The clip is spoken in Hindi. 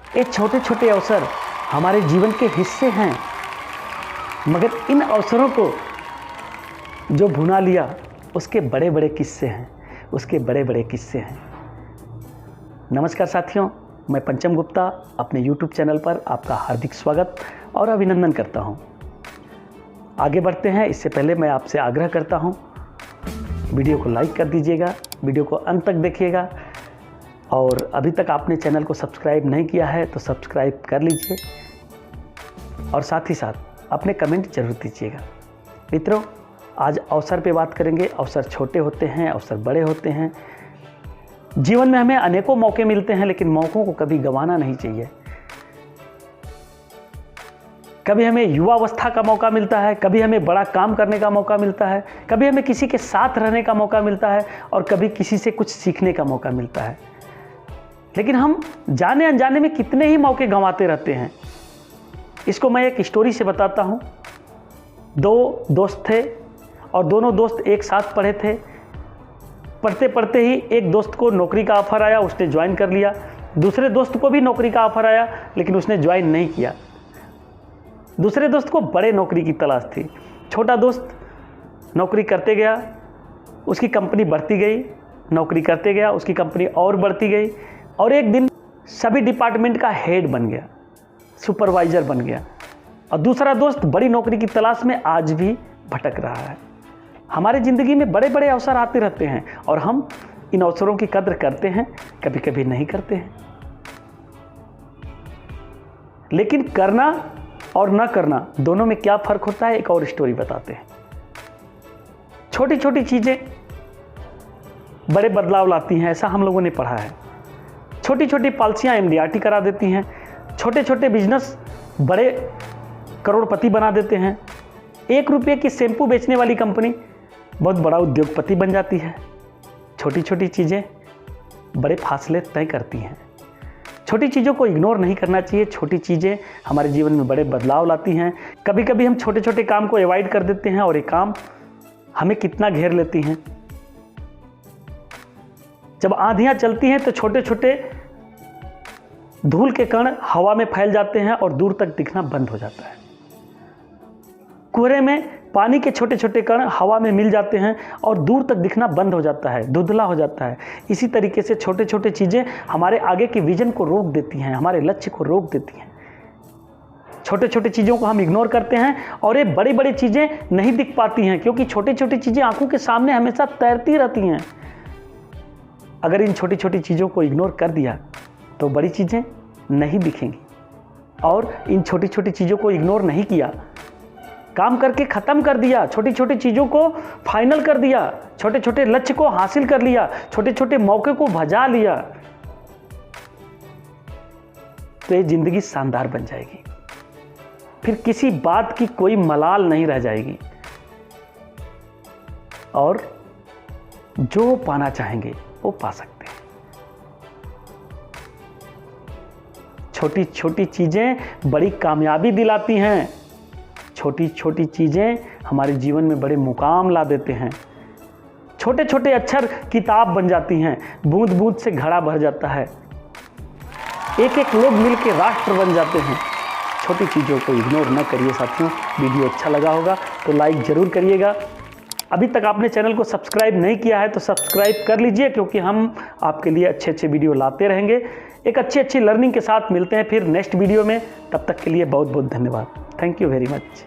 ये छोटे छोटे अवसर हमारे जीवन के हिस्से हैं, मगर इन अवसरों को जो भुना लिया उसके बड़े बड़े किस्से हैं, उसके बड़े बड़े किस्से हैं। नमस्कार साथियों, मैं पंचम गुप्ता अपने YouTube चैनल पर आपका हार्दिक स्वागत और अभिनंदन करता हूं। आगे बढ़ते हैं, इससे पहले मैं आपसे आग्रह करता हूं, वीडियो को लाइक कर दीजिएगा, वीडियो को अंत तक देखिएगा और अभी तक आपने चैनल को सब्सक्राइब नहीं किया है तो सब्सक्राइब कर लीजिए और साथ ही साथ अपने कमेंट जरूर दीजिएगा। मित्रों, आज अवसर पे बात करेंगे। अवसर छोटे होते हैं, अवसर बड़े होते हैं। जीवन में हमें अनेकों मौके मिलते हैं, लेकिन मौकों को कभी गंवाना नहीं चाहिए। कभी हमें युवावस्था का मौका मिलता है, कभी हमें बड़ा काम करने का मौका मिलता है, कभी हमें किसी के साथ रहने का मौका मिलता है और कभी किसी से कुछ सीखने का मौका मिलता है। लेकिन हम जाने अनजाने में कितने ही मौके गंवाते रहते हैं। इसको मैं एक स्टोरी से बताता हूँ। दो दोस्त थे और दोनों दोस्त एक साथ पढ़े थे। पढ़ते पढ़ते ही एक दोस्त को नौकरी का ऑफर आया, उसने ज्वाइन कर लिया। दूसरे दोस्त को भी नौकरी का ऑफर आया, लेकिन उसने ज्वाइन नहीं किया। दूसरे दोस्त को बड़े नौकरी की तलाश थी। छोटा दोस्त नौकरी करते गया, उसकी कंपनी बढ़ती गई, नौकरी करते गया, उसकी कंपनी और बढ़ती गई और एक दिन सभी डिपार्टमेंट का हेड बन गया, सुपरवाइजर बन गया। और दूसरा दोस्त बड़ी नौकरी की तलाश में आज भी भटक रहा है। हमारी ज़िंदगी में बड़े बड़े अवसर आते रहते हैं और हम इन अवसरों की कद्र करते हैं, कभी कभी नहीं करते हैं। लेकिन करना और न करना दोनों में क्या फ़र्क होता है, एक और स्टोरी बताते हैं। छोटी छोटी चीज़ें बड़े बदलाव लाती हैं, ऐसा हम लोगों ने पढ़ा है। छोटी छोटी पॉलिसियाँ MDRT करा देती हैं। छोटे छोटे बिजनेस बड़े करोड़पति बना देते हैं। 1 रुपये की शैम्पू बेचने वाली कंपनी बहुत बड़ा उद्योगपति बन जाती है। छोटी छोटी चीज़ें बड़े फासले तय करती हैं। छोटी चीज़ों को इग्नोर नहीं करना चाहिए। छोटी चीज़ें हमारे जीवन में बड़े बदलाव लाती हैं। कभी कभी हम छोटे छोटे काम को अवॉइड कर देते हैं और ये काम हमें कितना घेर लेती हैं। जब आंधियाँ चलती हैं तो छोटे छोटे धूल के कण हवा में फैल जाते हैं और दूर तक दिखना बंद हो जाता है। कोहरे में पानी के छोटे छोटे कण हवा में मिल जाते हैं और दूर तक दिखना बंद हो जाता है, धुंधला हो जाता है। इसी तरीके से छोटे छोटे चीज़ें हमारे आगे की विजन को रोक देती हैं, हमारे लक्ष्य को रोक देती हैं। छोटे छोटे चीज़ों को हम इग्नोर करते हैं और ये बड़ी बड़ी चीज़ें नहीं दिख पाती हैं, क्योंकि छोटी छोटी चीज़ें आंखों के सामने हमेशा तैरती रहती हैं। अगर इन छोटी छोटी चीज़ों को इग्नोर कर दिया तो बड़ी चीज़ें नहीं दिखेंगी। और इन छोटी छोटी चीज़ों को इग्नोर नहीं किया, काम करके ख़त्म कर दिया, छोटी छोटी चीज़ों को फाइनल कर दिया, छोटे छोटे लक्ष्य को हासिल कर लिया, छोटे छोटे मौके को भजा लिया, तो ये ज़िंदगी शानदार बन जाएगी। फिर किसी बात की कोई मलाल नहीं रह जाएगी और जो पाना चाहेंगे वो पा सकते हैं। छोटी छोटी चीज़ें बड़ी कामयाबी दिलाती हैं। छोटी छोटी चीज़ें हमारे जीवन में बड़े मुकाम ला देते हैं। छोटे छोटे अक्षर किताब बन जाती हैं। बूंद बूंद से घड़ा भर जाता है। एक एक लोग मिलकर राष्ट्र बन जाते हैं। छोटी चीज़ों को इग्नोर न करिए साथियों। वीडियो अच्छा लगा होगा तो लाइक ज़रूर करिएगा। अभी तक आपने चैनल को सब्सक्राइब नहीं किया है तो सब्सक्राइब कर लीजिए, क्योंकि हम आपके लिए अच्छे अच्छे वीडियो लाते रहेंगे। एक अच्छी अच्छी लर्निंग के साथ मिलते हैं फिर नेक्स्ट वीडियो में। तब तक के लिए बहुत बहुत धन्यवाद। Thank you very much.